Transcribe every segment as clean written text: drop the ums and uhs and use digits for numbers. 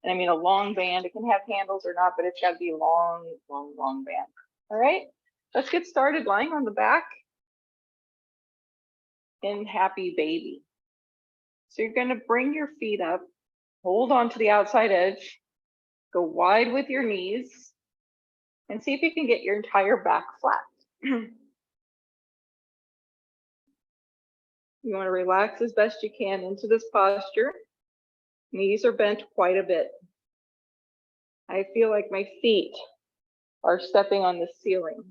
And I mean a long band. It can have handles or not, but it's got to be long, long, long band. All right, let's get started lying on the back in happy baby. So you're going to bring your feet up, hold on to the outside edge, go wide with your knees, and see if you can get your entire back flat. You want to relax as best you can into this posture. Knees are bent quite a bit. I feel like my feet are stepping on the ceiling.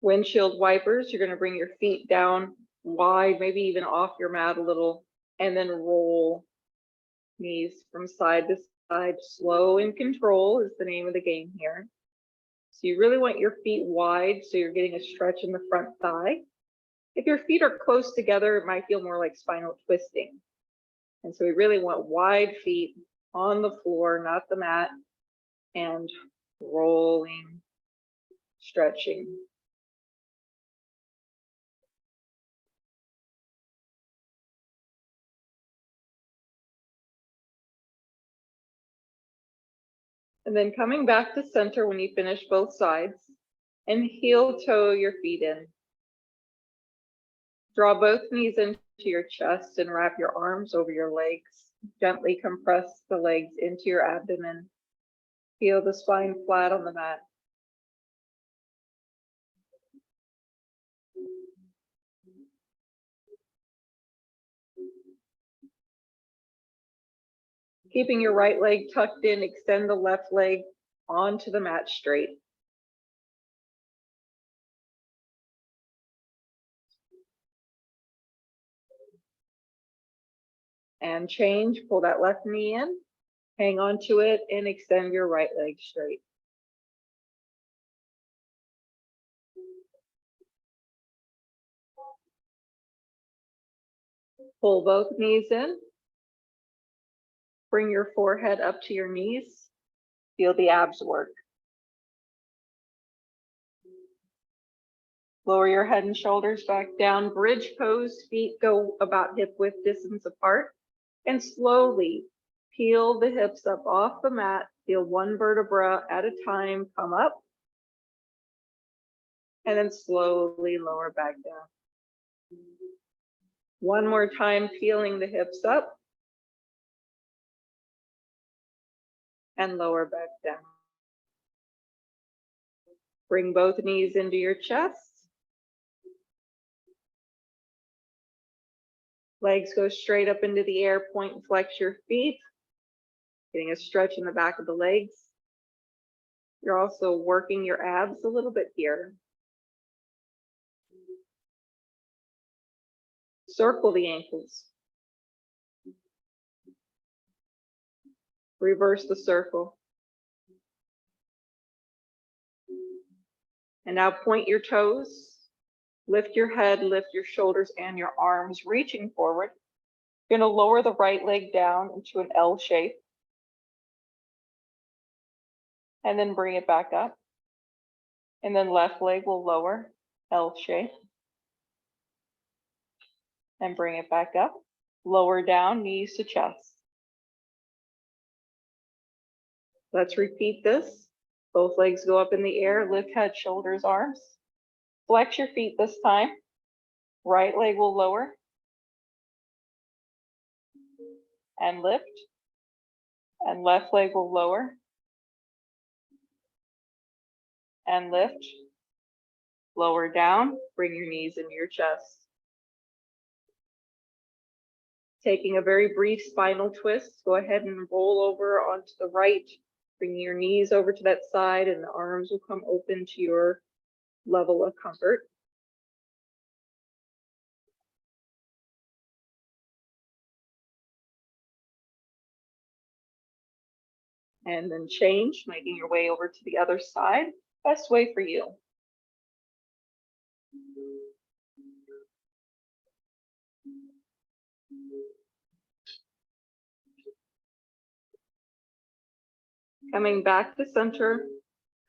Windshield wipers, you're going to bring your feet down wide, maybe even off your mat a little, and then roll knees from side to side. Slow and control is the name of the game here. So you really want your feet wide so you're getting a stretch in the front thigh. If your feet are close together, it might feel more like spinal twisting. And so we really want wide feet on the floor, not the mat, and rolling, stretching. And then coming back to center when you finish both sides, and heel toe your feet in. Draw both knees into your chest and wrap your arms over your legs. Gently compress the legs into your abdomen. Feel the spine flat on the mat. Keeping your right leg tucked in, extend the left leg onto the mat straight. And change, pull that left knee in, hang on to it, and extend your right leg straight. Pull both knees in. Bring your forehead up to your knees. Feel the abs work. Lower your head and shoulders back down. Bridge pose, feet go about hip width distance apart. And slowly peel the hips up off the mat. Feel one vertebra at a time come up. And then slowly lower back down. One more time, peeling the hips up. And lower back down. Bring both knees into your chest. Legs go straight up into the air, point and flex your feet. Getting a stretch in the back of the legs. You're also working your abs a little bit here. Circle the ankles. Reverse the circle. And now point your toes. Lift your head, lift your shoulders and your arms, reaching forward. You're going to lower the right leg down into an L shape. And then bring it back up. And then left leg will lower, L shape. And bring it back up. Lower down, knees to chest. Let's repeat this. Both legs go up in the air, lift head, shoulders, arms. Flex your feet this time. Right leg will lower. And lift. And left leg will lower. And lift. Lower down, bring your knees into your chest. Taking a very brief spinal twist, go ahead and roll over onto the right, bring your knees over to that side and the arms will come open to your level of comfort. And then change, making your way over to the other side. Best way for you. Coming back to center,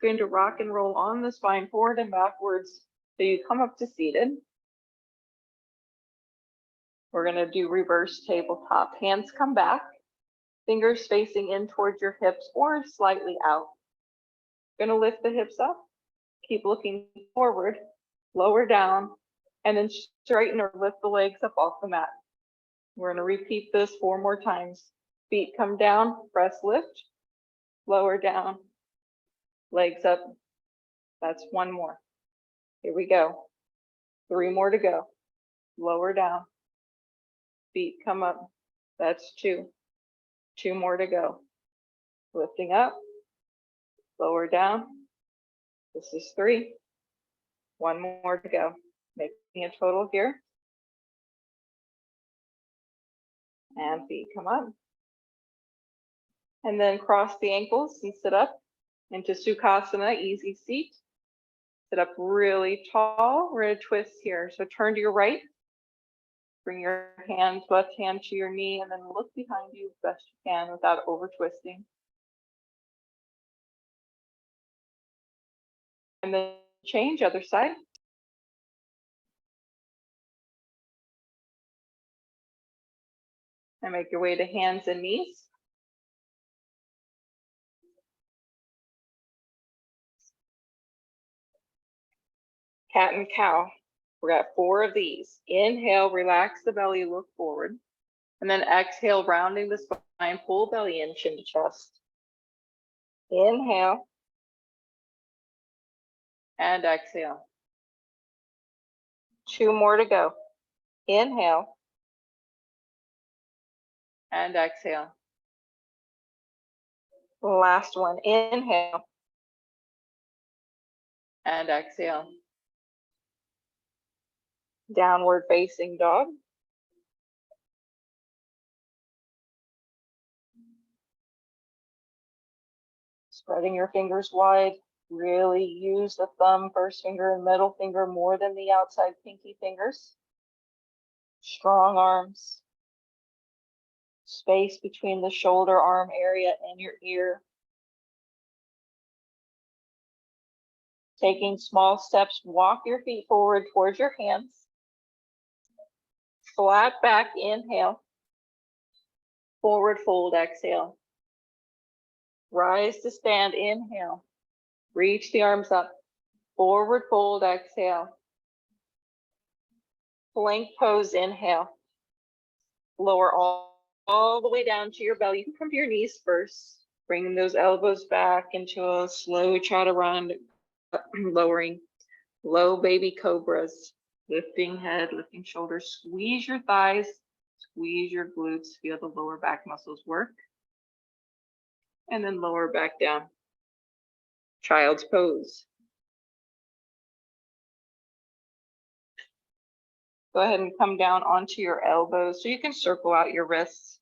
going to rock and roll on the spine forward and backwards. So you come up to seated. We're going to do reverse tabletop. Hands come back, fingers facing in towards your hips or slightly out. Going to lift the hips up, keep looking forward, lower down, and then straighten or lift the legs up off the mat. We're going to repeat this 4 more times. Feet come down, press lift, lower down, legs up. That's 1 more. Here we go. 3 more to go. Lower down, feet come up. That's 2. 2 more to go. Lifting up, lower down. This is 3. 1 more to go. Making a total here. And feet come up. And then cross the ankles and sit up into Sukhasana, easy seat. Sit up really tall. We're going to twist here. So turn to your right. Bring your hands, left hand to your knee, and then look behind you as best you can without over twisting. And then change, other side. And make your way to hands and knees. Cat and cow. We got 4 of these. Inhale, relax the belly, look forward. And then exhale, rounding the spine, pull belly in, chin to chest. Inhale. And exhale. 2 more to go. Inhale. And exhale. Last one. Inhale. And exhale. Downward facing dog. Spreading your fingers wide. Really use the thumb, first finger, and middle finger more than the outside pinky fingers. Strong arms. Space between the shoulder arm area and your ear. Taking small steps, walk your feet forward towards your hands. Flat back, inhale. Forward fold, exhale. Rise to stand, inhale. Reach the arms up. Forward fold, exhale. Plank pose, inhale. Lower all the way down to your belly. You can come to your knees first. Bring those elbows back into a slow chaturanga, lowering. Low baby cobras. Lifting head, lifting shoulders. Squeeze your thighs. Squeeze your glutes. Feel the lower back muscles work. And then lower back down. Child's pose. Go ahead and come down onto your elbows so you can circle out your wrists.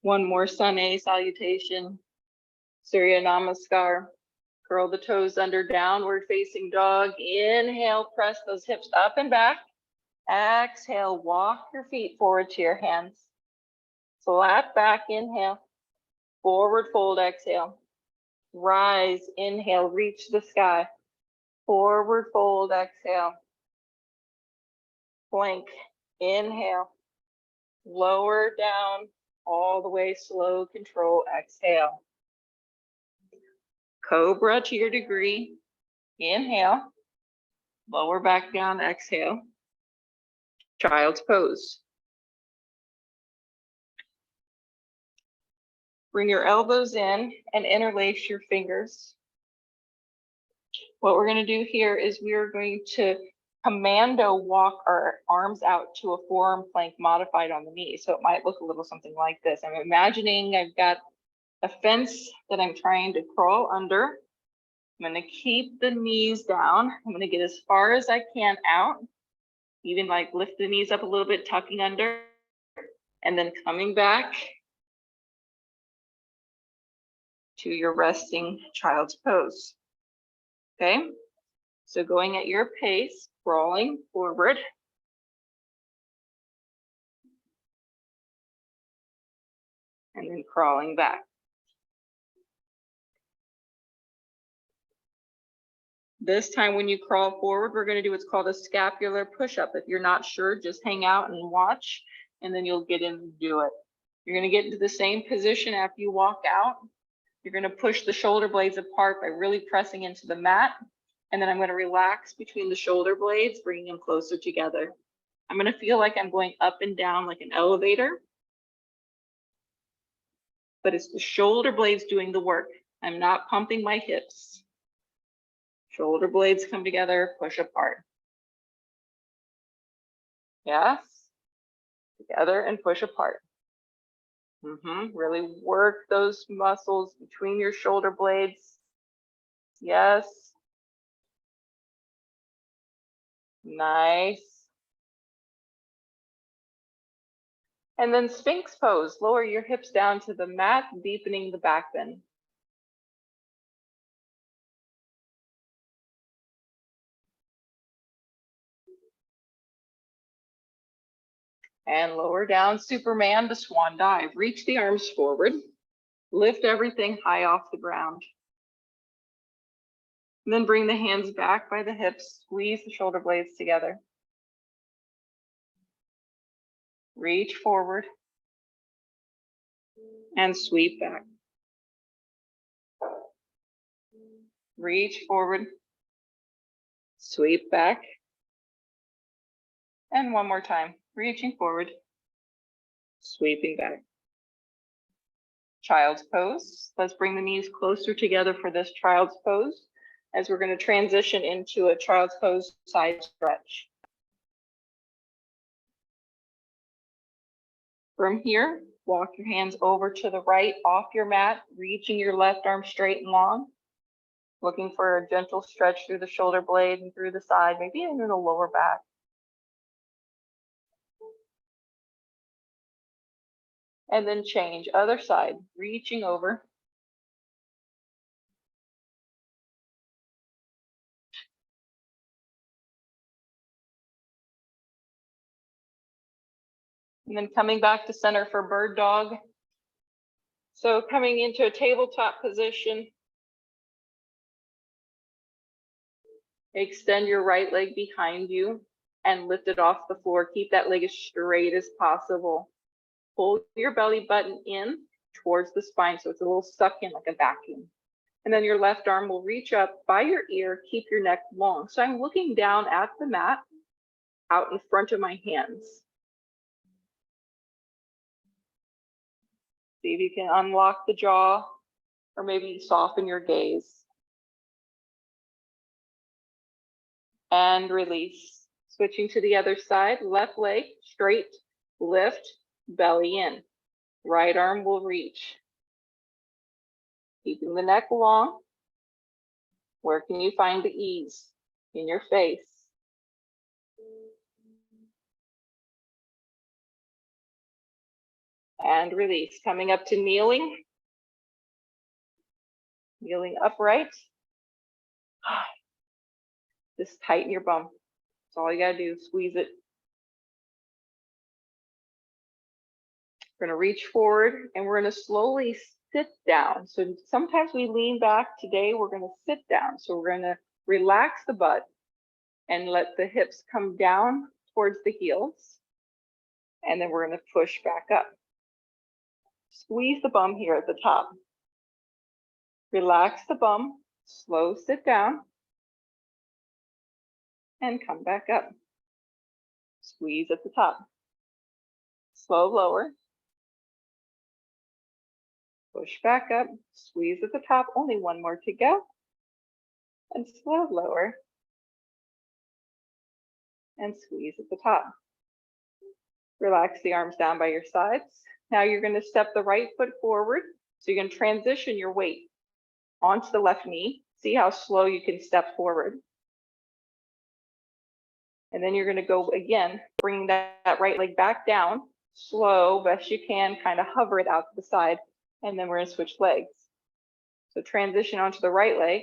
One more Sun A salutation. Surya Namaskar. Curl the toes under, downward facing dog. Inhale, press those hips up and back. Exhale, walk your feet forward to your hands. Flat back, inhale. Forward fold, exhale. Rise, inhale, reach the sky. Forward fold, exhale. Plank, inhale. Lower down, all the way, slow control, exhale. Cobra to your degree. Inhale. Lower back down, exhale. Child's pose. Bring your elbows in and interlace your fingers. What we're going to do here is we are going to commando walk our arms out to a forearm plank modified on the knee. So it might look a little something like this. I'm imagining I've got a fence that I'm trying to crawl under. I'm going to keep the knees down. I'm going to get as far as I can out. Even like lift the knees up a little bit, tucking under, and then coming back to your resting child's pose. Okay, so going at your pace, crawling forward. and then crawling back. This time when you crawl forward, we're going to do what's called a scapular push-up. If you're not sure, just hang out and watch, and then you'll get in and do it. You're going to get into the same position after you walk out. You're going to push the shoulder blades apart by really pressing into the mat. And then I'm going to relax between the shoulder blades, bringing them closer together. I'm going to feel like I'm going up and down like an elevator, but it's the shoulder blades doing the work. I'm not pumping my hips. Shoulder blades come together, push apart. Yes, together and push apart. Really work those muscles between your shoulder blades. Yes. Nice. And then Sphinx pose. Lower your hips down to the mat, deepening the back bend. And lower down, Superman to swan dive. Reach the arms forward. Lift everything high off the ground. And then bring the hands back by the hips. Squeeze the shoulder blades together. Reach forward. And sweep back. Reach forward. Sweep back. And one more time. Reaching forward. Sweeping back. Child's pose. Let's bring the knees closer together for this child's pose, as we're going to transition into a child's pose side stretch. From here, walk your hands over to the right off your mat, reaching your left arm straight and long, looking for a gentle stretch through the shoulder blade and through the side, maybe even in the lower back. And then change, other side, reaching over. And then coming back to center for bird dog. So coming into a tabletop position. Extend your right leg behind you and lift it off the floor. Keep that leg as straight as possible. Pull your belly button in towards the spine so it's a little stuck in like a vacuum. And then your left arm will reach up by your ear, keep your neck long. So I'm looking down at the mat out in front of my hands. See if you can unlock the jaw or maybe soften your gaze. And release. Switching to the other side, left leg straight, lift, belly in. Right arm will reach. Keeping the neck long. Where can you find the ease? In your face. And release. Coming up to kneeling. Kneeling upright. Just tighten your bum. That's all you gotta do, squeeze it. We're gonna reach forward and we're gonna slowly sit down. So sometimes we lean back. Today we're gonna sit down. So we're gonna relax the butt and let the hips come down towards the heels. And then we're gonna push back up. Squeeze the bum here at the top. Relax the bum, slow sit down. And come back up. Squeeze at the top. Slow lower. Push back up, squeeze at the top, only one more to go. And slow lower. And squeeze at the top. Relax the arms down by your sides. Now you're going to step the right foot forward. So you're going to transition your weight onto the left knee. See how slow you can step forward. And then you're going to go again, bring that right leg back down, slow, best you can, kind of hover it out to the side. And then we're going to switch legs. So transition onto the right leg,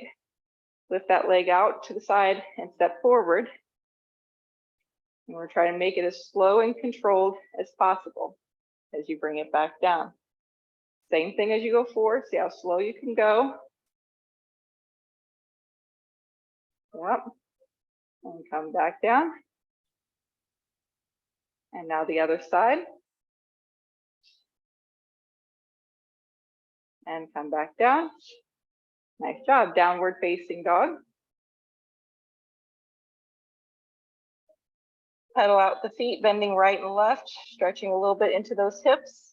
lift that leg out to the side and step forward. And we're trying to make it as slow and controlled as possible as you bring it back down. Same thing as you go forward. See how slow you can go. Yep. And come back down. And now the other side. And come back down. Nice job. Downward facing dog. Pedal out the feet, bending right and left, stretching a little bit into those hips.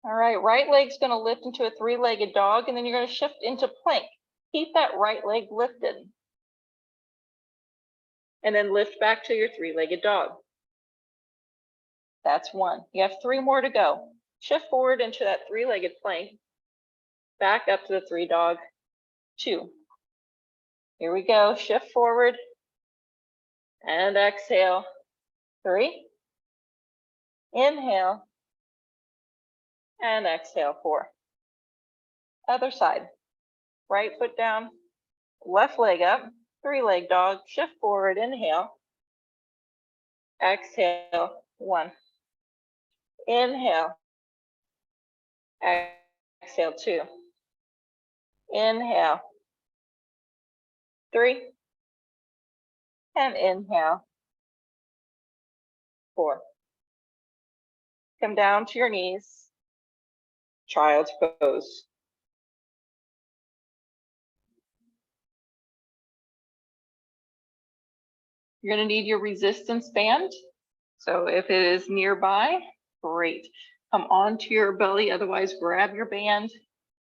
All right, right leg's going to lift into a three-legged dog, and then you're going to shift into plank. Keep that right leg lifted. And then lift back to your three-legged dog. That's one. You have 3 more to go. Shift forward into that three-legged plank. Back up to the 3-dog. 2. Here we go. Shift forward. And exhale. 3. Inhale. And exhale. 4. Other side. Right foot down. Left leg up. 3-leg dog. Shift forward. Inhale. Exhale. 1. Inhale. Exhale. 2. Inhale. 3. And inhale. 4. Come down to your knees. Child's pose. You're going to need your resistance band. So if it is nearby, great. Come onto your belly, otherwise grab your band.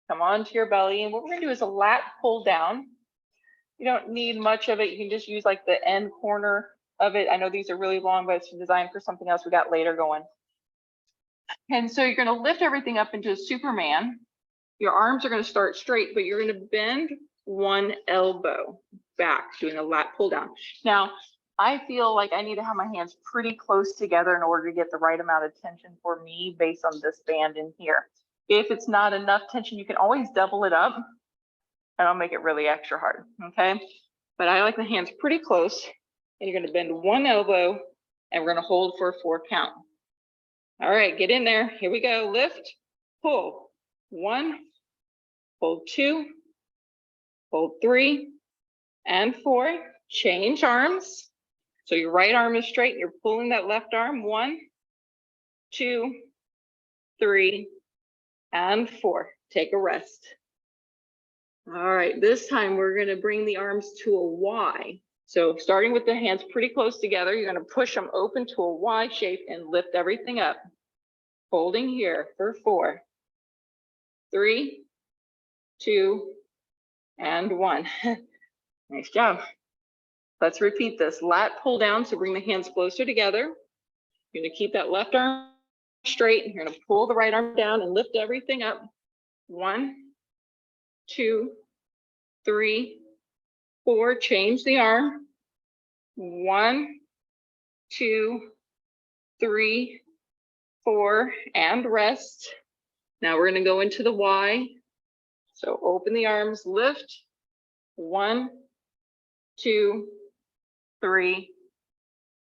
Come onto your belly. And what we're going to do is a lat pull down. You don't need much of it. You can just use like the end corner of it. I know these are really long, but it's designed for something else we got later going. And so you're going to lift everything up into a Superman. Your arms are going to start straight, but you're going to bend one elbow back, doing a lat pull down. Now, I feel like I need to have my hands pretty close together in order to get the right amount of tension for me based on this band in here. If it's not enough tension, you can always double it up and I'll make it really extra hard, okay? But I like the hands pretty close, and you're gonna bend one elbow and we're gonna hold for a 4 count. All right, get in there. Here we go. Lift, pull. 1, hold 2, hold 3, and 4. Change arms. So your right arm is straight, you're pulling that left arm. 1, 2, 3, and 4. Take a rest. All right, this time we're going to bring the arms to a Y. So starting with the hands pretty close together, you're going to push them open to a Y shape and lift everything up. Holding here for 4, 3, 2, and 1. Nice job. Let's repeat this. Lat pull down, so bring the hands closer together. You're going to keep that left arm straight, and you're going to pull the right arm down and lift everything up. 1, 2, 3, 4. Change the arm. 1, 2, 3, 4, and rest. Now we're going to go into the Y. So open the arms, lift. 1, 2, 3,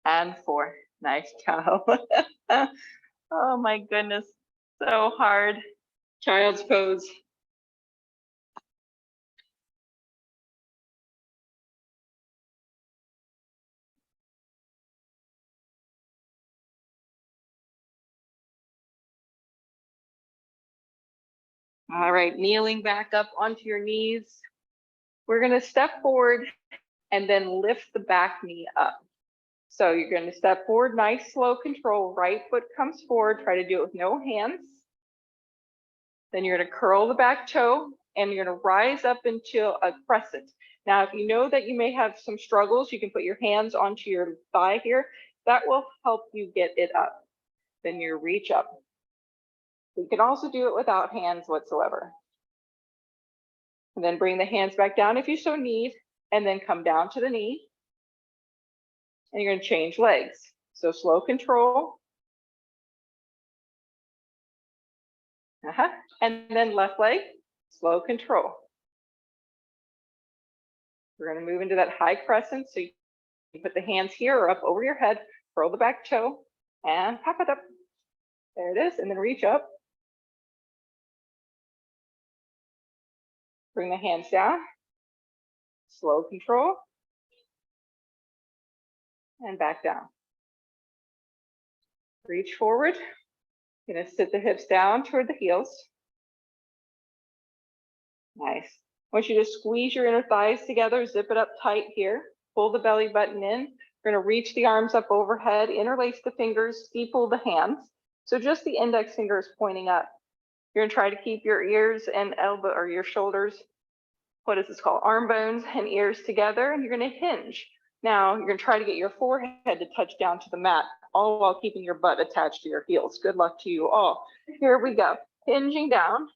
and 4. Nice job. Oh my goodness, so hard. Child's pose. All right, kneeling back up onto your knees. We're going to step forward and then lift the back knee up. So you're going to step forward, nice, slow control. Right foot comes forward. Try to do it with no hands. Then you're going to curl the back toe and you're going to rise up into a crescent. Now, if you know that you may have some struggles, you can put your hands onto your thigh here. That will help you get it up. Then you reach up. You can also do it without hands whatsoever. And then bring the hands back down if you so need, and then come down to the knee. And you're going to change legs. So slow control. And then left leg, slow control. We're going to move into that high crescent. So you put the hands here or up over your head, curl the back toe, and pop it up. There it is, and then reach up. Bring the hands down. Slow control. And back down. Reach forward. You're gonna sit the hips down toward the heels. Nice. I want you to squeeze your inner thighs together, zip it up tight here. Pull the belly button in. We're gonna reach the arms up overhead, interlace the fingers, steeple the hands. So just the index finger is pointing up. You're gonna try to keep your ears and elbow or your shoulders, what is this called? Arm bones and ears together, and you're gonna hinge. Now you're gonna try to get your forehead to touch down to the mat, all while keeping your butt attached to your heels. Good luck to you all. Here we go. Hinging down,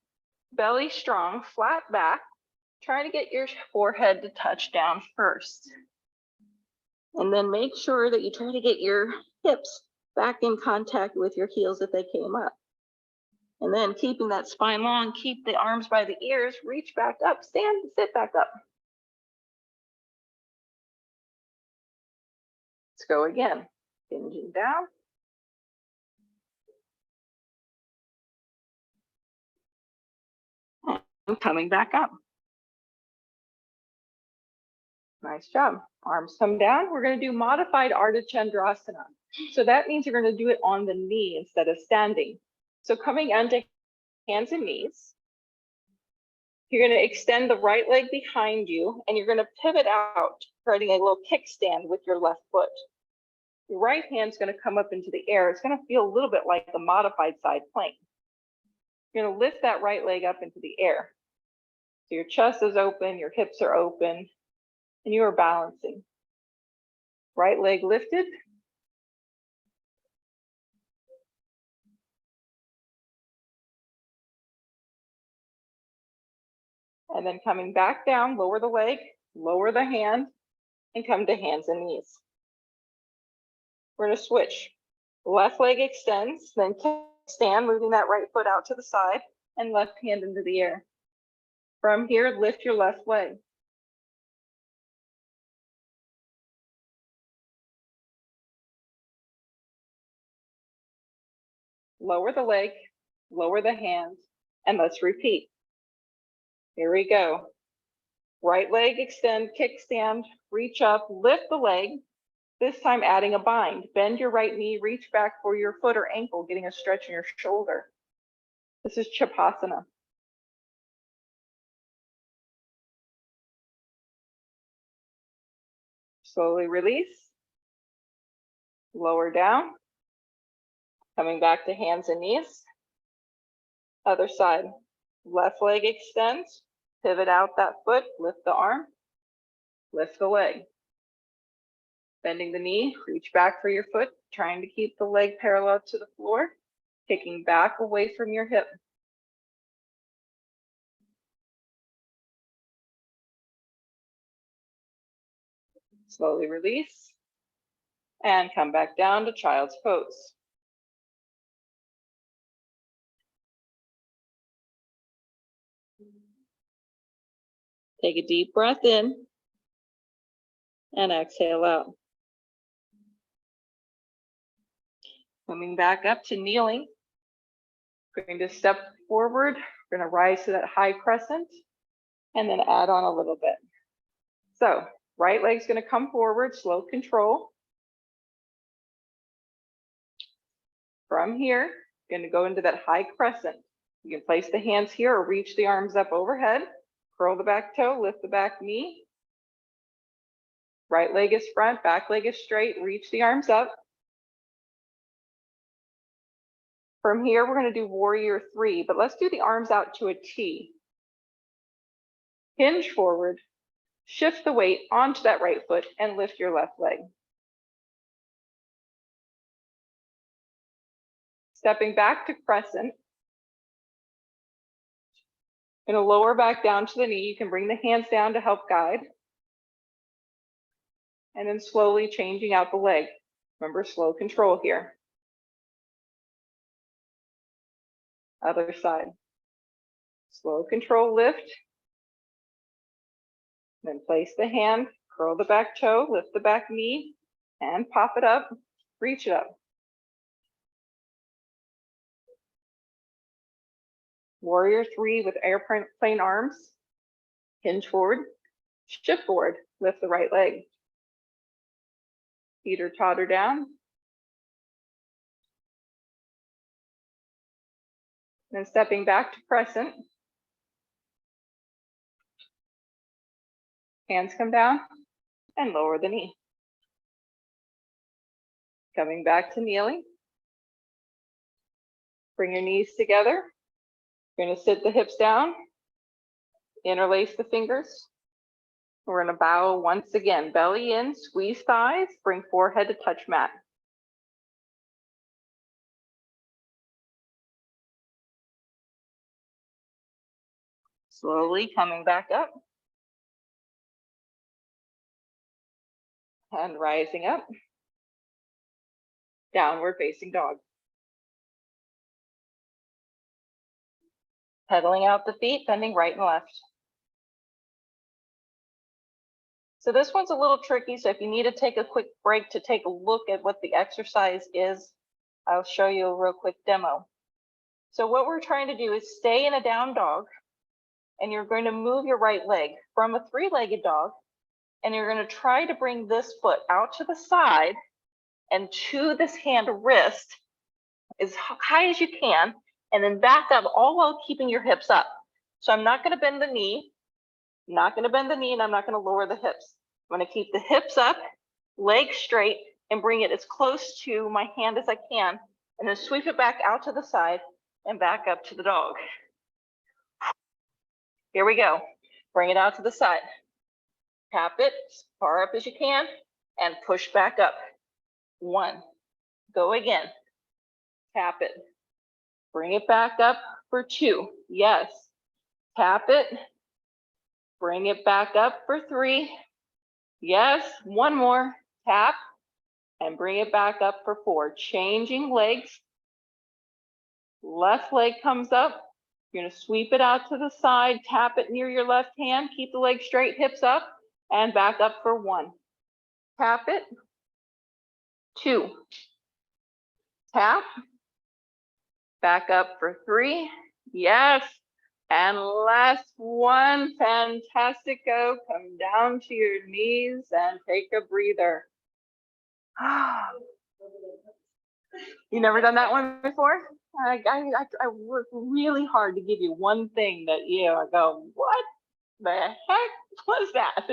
belly strong, flat back. Try to get your forehead to touch down first. And then make sure that you try to get your hips back in contact with your heels if they came up. And then keeping that spine long, keep the arms by the ears, reach back up, stand, sit back up. Let's go again. Hinging down. And coming back up. Nice job. Arms come down. We're going to do modified Ardha Chandrasana. So that means you're going to do it on the knee instead of standing. So coming onto hands and knees, you're going to extend the right leg behind you, and you're going to pivot out, creating a little kickstand with your left foot. Your right hand's going to come up into the air. It's going to feel a little bit like the modified side plank. You're going to lift that right leg up into the air. So your chest is open, your hips are open, and you are balancing. Right leg lifted. And then coming back down, lower the leg, lower the hand, and come to hands and knees. We're going to switch. Left leg extends, then stand, moving that right foot out to the side, and left hand into the air. From here, lift your left leg. Lower the leg, lower the hand, and let's repeat. Here we go. Right leg extend, kickstand, reach up, lift the leg. This time adding a bind. Bend your right knee, reach back for your foot or ankle, getting a stretch in your shoulder. This is Chapasana. Slowly release. Lower down. Coming back to hands and knees. Other side. Left leg extends. Pivot out that foot, lift the arm, lift the leg. Bending the knee, reach back for your foot, trying to keep the leg parallel to the floor, kicking back away from your hip. Slowly release and come back down to child's pose. Take a deep breath in and exhale out. Coming back up to kneeling. We're going to step forward. We're going to rise to that high crescent and then add on a little bit. So right leg's going to come forward, slow control. From here, you're going to go into that high crescent. You can place the hands here or reach the arms up overhead. Curl the back toe, lift the back knee. Right leg is front, back leg is straight. Reach the arms up. From here, we're going to do warrior 3, but let's do the arms out to a T. Hinge forward, shift the weight onto that right foot and lift your left leg. Stepping back to crescent. Going to lower back down to the knee. You can bring the hands down to help guide. And then slowly changing out the leg. Remember, slow control here. Other side. Slow control lift. Then place the hand, curl the back toe, lift the back knee, and pop it up, reach it up. Warrior 3 with airplane arms. Hinge forward, shift forward, lift the right leg. Teeter totter down. Then stepping back to crescent. Hands come down and lower the knee. Coming back to kneeling. Bring your knees together. You're going to sit the hips down, interlace the fingers. We're going to bow once again, belly in, squeeze thighs, bring forehead to touch mat. Slowly coming back up and rising up. Downward facing dog. Pedaling out the feet, bending right and left. So this one's a little tricky, so if you need to take a quick break to take a look at what the exercise is, I'll show you a real quick demo. So what we're trying to do is stay in a down dog, and you're going to move your right leg from a three-legged dog, and you're going to try to bring this foot out to the side and to this hand wrist as high as you can, and then back up, all while keeping your hips up. So I'm not going to bend the knee, and I'm not going to lower the hips. I'm going to keep the hips up, legs straight, and bring it as close to my hand as I can, and then sweep it back out to the side and back up to the dog. Here we go. Bring it out to the side. Tap it as far up as you can and push back up. 1. Go again. Tap it. Bring it back up for 2. Yes. Tap it. Bring it back up for 3. Yes. 1 more. Tap and bring it back up for 4. Changing legs. Left leg comes up. You're going to sweep it out to the side, tap it near your left hand, keep the leg straight, hips up, and back up for 1. Tap it. 2. Tap. Back up for 3. Yes. And last one. Fantastic. Go. Come down to your knees and take a breather. You never done that one before? I work really hard to give you one thing that I go, what the heck was that?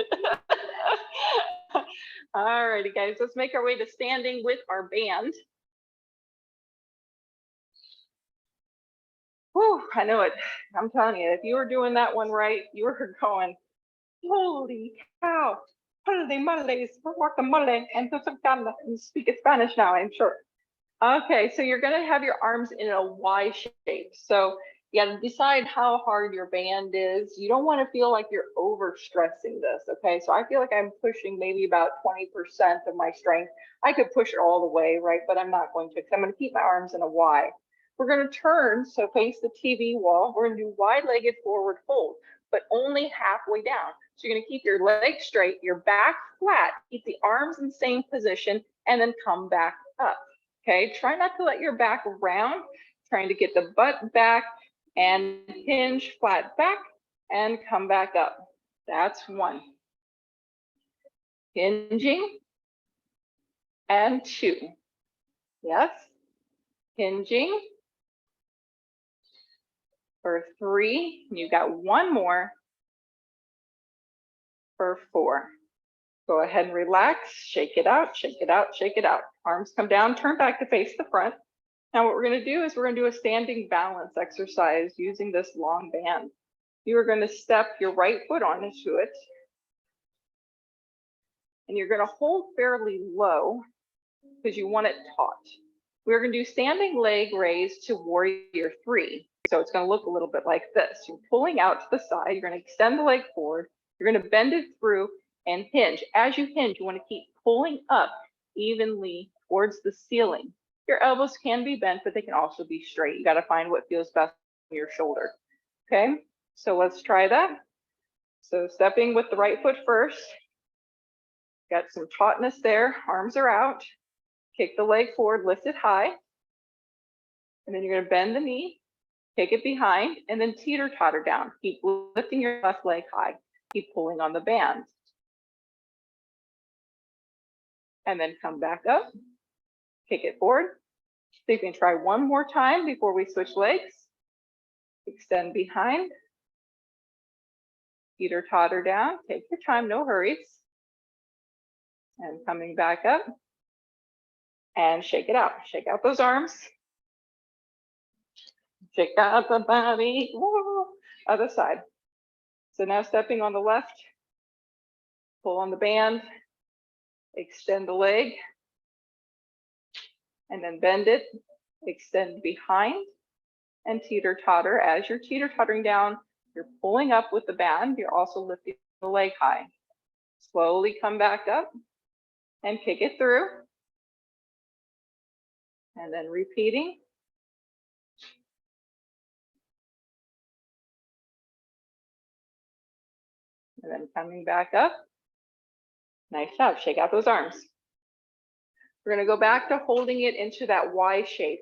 All righty, guys, let's make our way to standing with our band. Whew, I know it. I'm telling you, if you were doing that one right, you were going, holy cow, and speak Spanish now, I'm sure. Okay, so you're going to have your arms in a Y shape. So you got to decide how hard your band is. You don't want to feel like you're overstressing this, okay? So I feel like I'm pushing maybe about 20% of my strength. I could push it all the way, right? But I'm not going to, because I'm going to keep my arms in a Y. We're going to turn, so face the TV wall. We're going to do wide-legged forward fold, but only halfway down. So you're going to keep your legs straight, your back flat, keep the arms in the same position, and then come back up. Okay, try not to let your back round, trying to get the butt back and hinge flat back and come back up. That's 1. Hinging and 2. Yes. Hinging for 3. You got 1 more for 4. Go ahead and relax, shake it out, shake it out, shake it out. Arms come down, turn back to face the front. Now what we're going to do is we're going to do a standing balance exercise using this long band. You are going to step your right foot onto it, and you're going to hold fairly low because you want it taut. We're going to do standing leg raise to warrior 3. So it's going to look a little bit like this. You're pulling out to the side, you're going to extend the leg forward, you're going to bend it through and hinge. As you hinge, you want to keep pulling up evenly towards the ceiling. Your elbows can be bent, but they can also be straight. You got to find what feels best for your shoulder. Okay, so let's try that. So stepping with the right foot first. Got some tautness there. Arms are out. Kick the leg forward, lift it high. And then you're going to bend the knee. Take it behind and then teeter totter down. Keep lifting your left leg high. Keep pulling on the band. And then come back up, kick it forward. So you can try one more time before we switch legs. Extend behind, teeter totter down, take your time, no hurries. And coming back up and shake it out. Shake out those arms. Shake out the body. Woo. Other side. So now stepping on the left, pull on the band, extend the leg, and then bend it, extend behind, and teeter totter. As you're teeter tottering down, you're pulling up with the band. You're also lifting the leg high. Slowly come back up and kick it through. And then repeating. And then coming back up. Nice job. Shake out those arms. We're going to go back to holding it into that Y shape.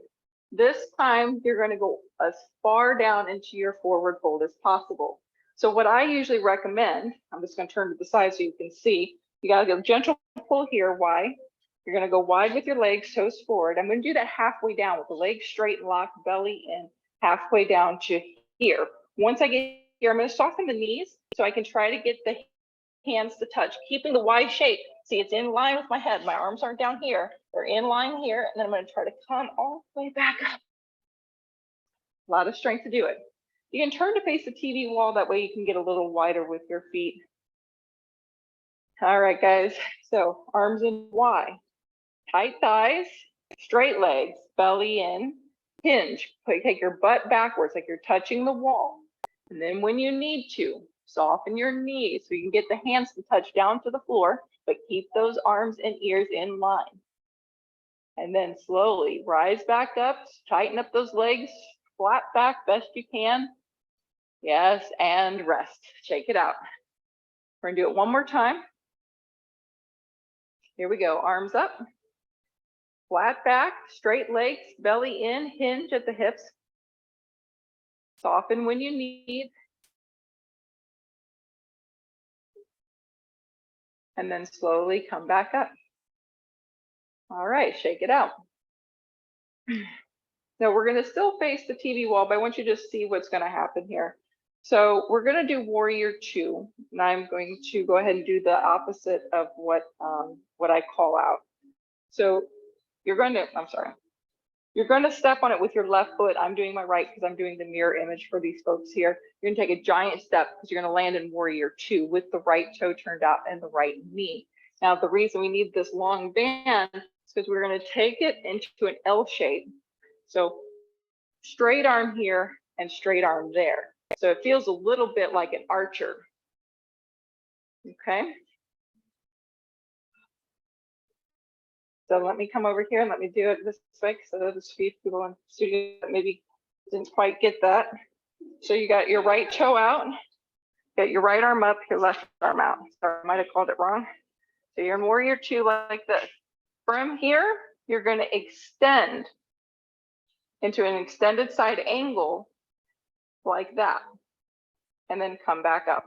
This time, you're going to go as far down into your forward fold as possible. So what I usually recommend, I'm just going to turn to the side so you can see, you got to go gentle pull here, Y. You're going to go wide with your legs, toes forward. I'm going to do that halfway down with the legs straight and lock, belly in, halfway down to here. Once I get here, I'm going to soften the knees so I can try to get the hands to touch, keeping the Y shape. See, it's in line with my head. My arms aren't down here. They're in line here. And then I'm going to try to come all the way back up. A lot of strength to do it. You can turn to face the TV wall. That way you can get a little wider with your feet. All right, guys. So arms in Y. Tight thighs, straight legs, belly in, hinge. Take your butt backwards like you're touching the wall. And then when you need to, soften your knees so you can get the hands to touch down to the floor, but keep those arms and ears in line. And then slowly rise back up, tighten up those legs, flat back best you can. Yes, and rest. Shake it out. We're gonna do it one more time. Here we go, arms up. Flat back, straight legs, belly in, hinge at the hips. Soften when you need. And then slowly come back up. All right, shake it out. Now we're going to still face the TV wall, but I want you to see what's going to happen here. So we're going to do Warrior 2, and I'm going to go ahead and do the opposite of what I call out. So you're going to step on it with your left foot. I'm doing my right because I'm doing the mirror image for these folks here. You're going to take a giant step because you're going to land in Warrior 2 with the right toe turned out and the right knee. Now, the reason we need this long band is because we're going to take it into an L shape. So straight arm here and straight arm there. So it feels a little bit like an archer. Okay. So let me come over here and let me do it this way so there's people in the studio that maybe didn't quite get that. So you got your right toe out, get your right arm up, your left arm out. Sorry, I might have called it wrong. So you're in Warrior 2 like this. From here, you're going to extend into an extended side angle like that, and then come back up.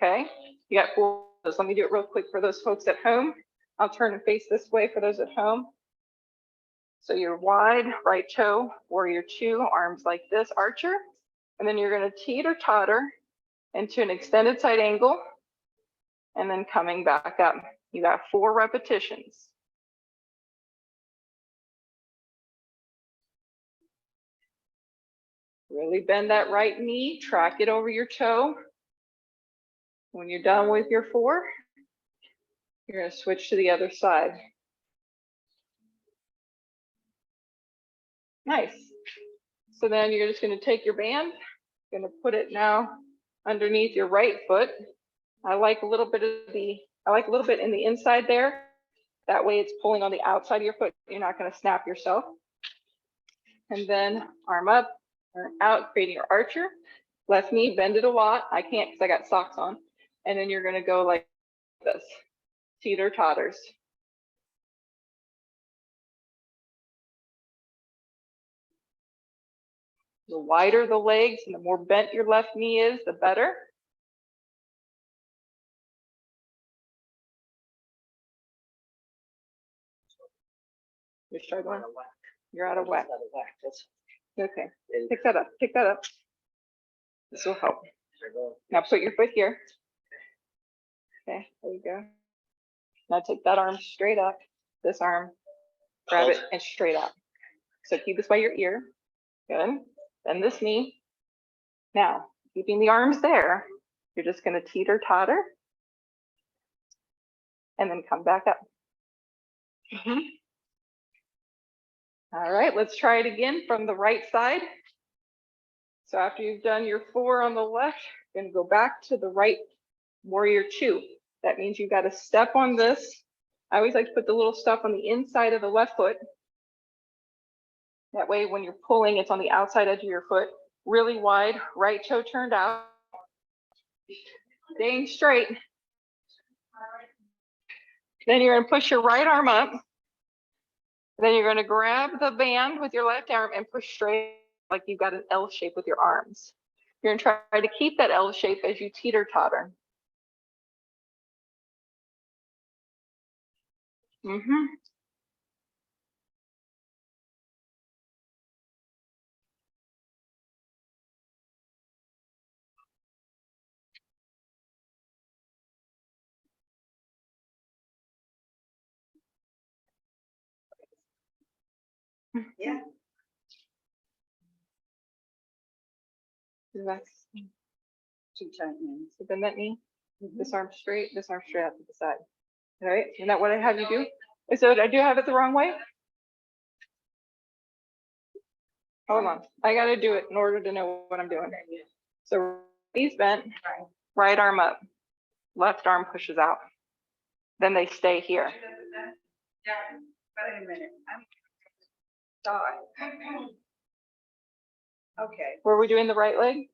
Okay, you got 4 of those. Let me do it real quick for those folks at home. I'll turn and face this way for those at home. So you're wide, right toe, Warrior 2, arms like this, archer. And then you're going to teeter totter into an extended side angle and then coming back up. You got 4 repetitions. Really bend that right knee, track it over your toe. When you're done with your 4, you're going to switch to the other side. Nice. So then you're just going to take your band, going to put it now underneath your right foot. I like a little bit in the inside there. That way it's pulling on the outside of your foot. You're not going to snap yourself. And then arm up, arm out, creating your archer. Left knee, bend it a lot. I can't because I got socks on. And then you're going to go like this, teeter totters. The wider the legs and the more bent your left knee is, the better. You're struggling. You're out of whack. Okay, pick that up, pick that up. This will help. Now put your foot here. Okay, there you go. Now take that arm straight up, this arm, grab it and straight up. So keep this by your ear. Good. Bend this knee. Now, keeping the arms there, you're just going to teeter totter and then come back up. All right, let's try it again from the right side. So after you've done your 4 on the left, you're going to go back to the right warrior 2. That means you've got to step on this. I always like to put the little stuff on the inside of the left foot. That way, when you're pulling, it's on the outside edge of your foot. Really wide, right toe turned out. Staying straight. Then you're going to push your right arm up. Then you're going to grab the band with your left arm and push straight like you've got an L shape with your arms. You're going to try to keep that L shape as you teeter totter. Yeah. Relax. Too tight, man. So bend that knee. This arm straight out to the side. All right, isn't that what I have you do? So I do have it the wrong way? Hold on, I gotta do it in order to know what I'm doing. So knees bent, right arm up, left arm pushes out. Then they stay here. Yeah, wait a minute. I'm sorry. Okay. Were we doing the right leg?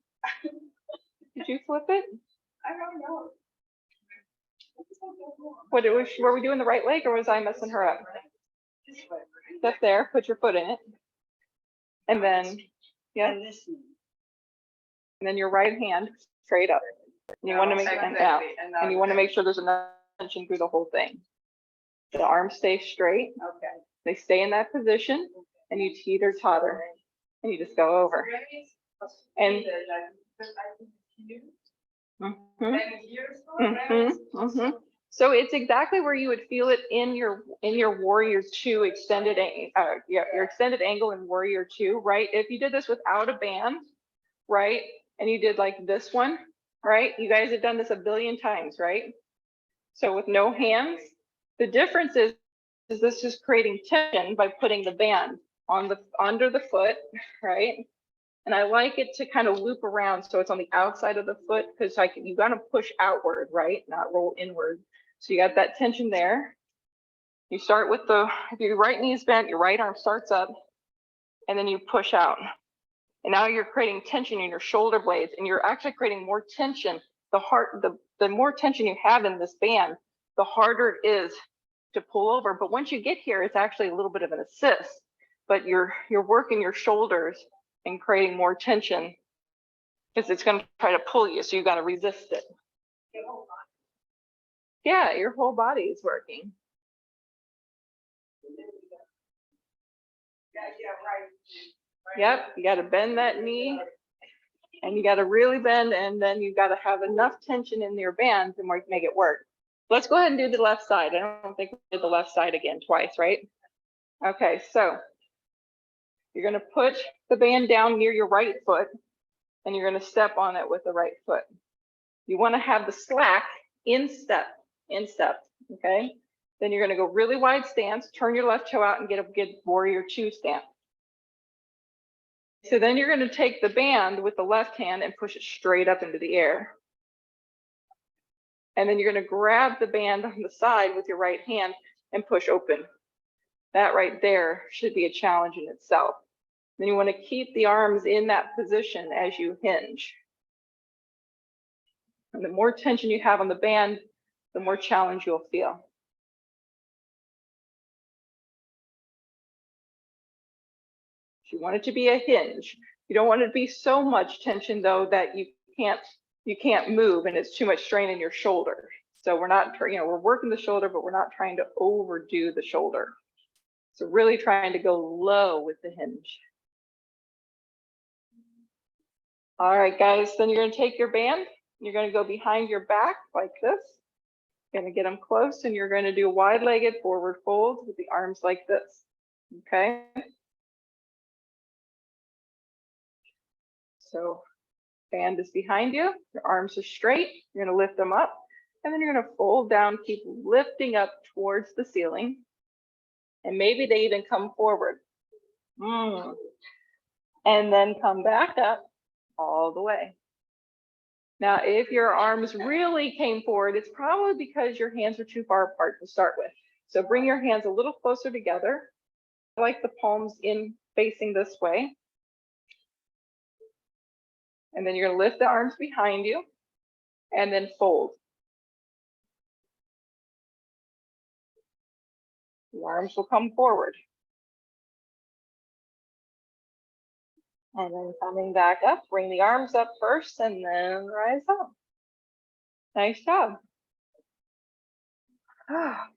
Did you flip it? I don't know. Were we doing the right leg or was I messing her up? Step there, put your foot in it. And then, yeah. And this knee. And then your right hand straight up. And you want to make it out. And you want to make sure there's enough tension through the whole thing. The arms stay straight. Okay. They stay in that position and you teeter totter and you just go over. And so it's exactly where you would feel it in your warrior 2 extended your extended angle in warrior 2, right? If you did this without a band, right? And you did like this one, right? You guys have done this a billion times, right? So with no hands, the difference is this is creating tension by putting the band on under the foot, right? And I like it to kind of loop around so it's on the outside of the foot because you got to push outward, right? Not roll inward. So you got that tension there. You start with if your right knee is bent, your right arm starts up, and then you push out. And now you're creating tension in your shoulder blades, and you're actually creating more tension. The more tension you have in this band, the harder it is to pull over. But once you get here, it's actually a little bit of an assist. But you're working your shoulders and creating more tension because it's going to try to pull you, so you got to resist it. Yeah, your whole body is working. Yep, you got to bend that knee and you got to really bend, and then you got to have enough tension in your band to make it work. Let's go ahead and do the left side. I don't think we did the left side again twice, right? Okay, so you're going to put the band down near your right foot and you're going to step on it with the right foot. You want to have the slack in step, okay? Then you're going to go really wide stance, turn your left toe out and get a good warrior 2 stance. So then you're going to take the band with the left hand and push it straight up into the air. And then you're going to grab the band on the side with your right hand and push open. That right there should be a challenge in itself. Then you want to keep the arms in that position as you hinge. And the more tension you have on the band, the more challenge you'll feel. You want it to be a hinge. You don't want it to be so much tension though that you can't move and it's too much strain in your shoulder. So we're not, we're working the shoulder, but we're not trying to overdo the shoulder. So really trying to go low with the hinge. All right, guys, then you're gonna take your band, you're gonna go behind your back like this. You're gonna get them close and you're gonna do wide-legged forward folds with the arms like this, okay? So band is behind you, your arms are straight, you're gonna lift them up, and then you're gonna fold down, keep lifting up towards the ceiling, and maybe they even come forward. And then come back up all the way. Now, if your arms really came forward, it's probably because your hands are too far apart to start with. So bring your hands a little closer together, like the palms in facing this way. And then you're gonna lift the arms behind you and then fold. The arms will come forward. And then coming back up, bring the arms up first and then rise up. Nice job.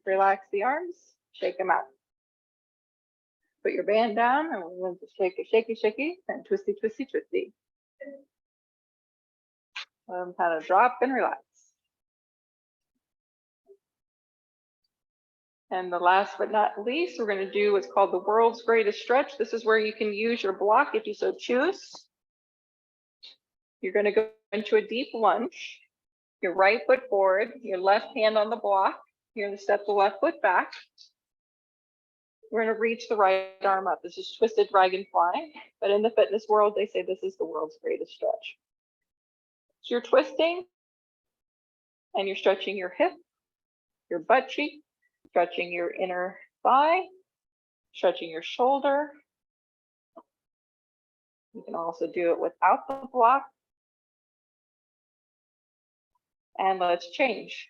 Relax the arms, shake them out. Put your band down and we're going to shake it, shaky, shaky, and twisty, twisty, twisty. Let them kind of drop and relax. And the last but not least, we're going to do what's called the world's greatest stretch. This is where you can use your block if you so choose. You're going to go into a deep lunge. Your right foot forward, your left hand on the block. You're going to step the left foot back. We're going to reach the right arm up. This is twisted dragonfly, but in the fitness world, they say this is the world's greatest stretch. So you're twisting and you're stretching your hip, your butt cheek, stretching your inner thigh, stretching your shoulder. You can also do it without the block. And let's change.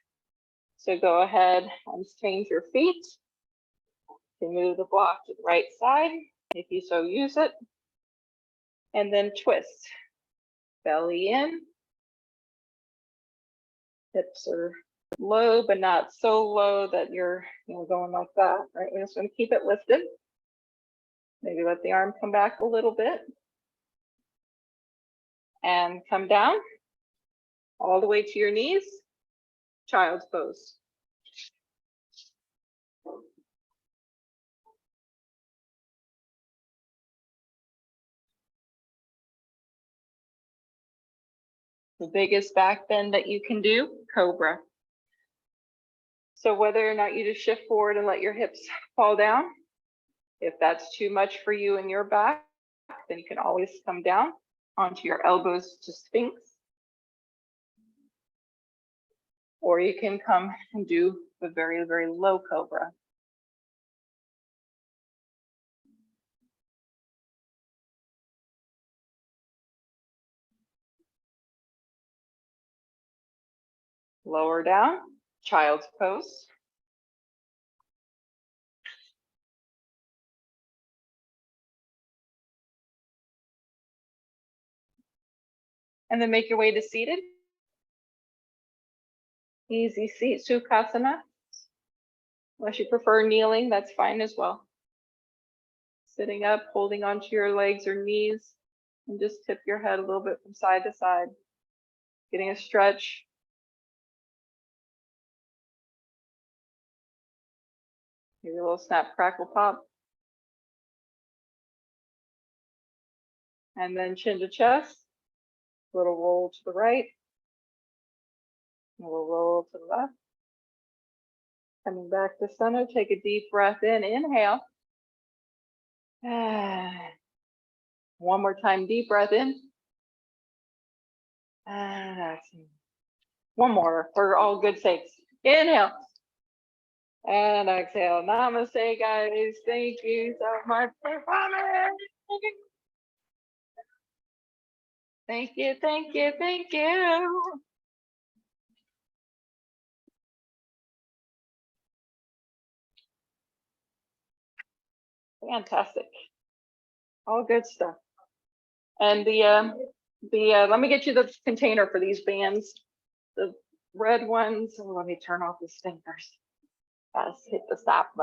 So go ahead and change your feet. You can move the block to the right side if you so use it. And then twist. Belly in. Hips are low, but not so low that you're going like that, right? We're just going to keep it lifted. Maybe let the arm come back a little bit. And come down all the way to your knees. Child's pose. The biggest back bend that you can do, cobra. So whether or not you just shift forward and let your hips fall down, if that's too much for you in your back, then you can always come down onto your elbows to Sphinx. Or you can come and do the very, very low cobra. Lower down, child's pose. And then make your way to seated. Easy seat, Sukhasana. Unless you prefer kneeling, that's fine as well. Sitting up, holding onto your legs or knees, and just tip your head a little bit from side to side. Getting a stretch. Maybe a little snap, crackle, pop. And then chin to chest. A little roll to the right. A little roll to the left. Coming back to center, take a deep breath in, inhale. One more time, deep breath in. And exhale. One more for all good sakes. Inhale. And exhale. Namaste, guys. Thank you so much for coming. Thank you, thank you, thank you. Fantastic. All good stuff. And let me get you the container for these bands. The red ones, oh, let me turn off the stinkers. Hit the stop button.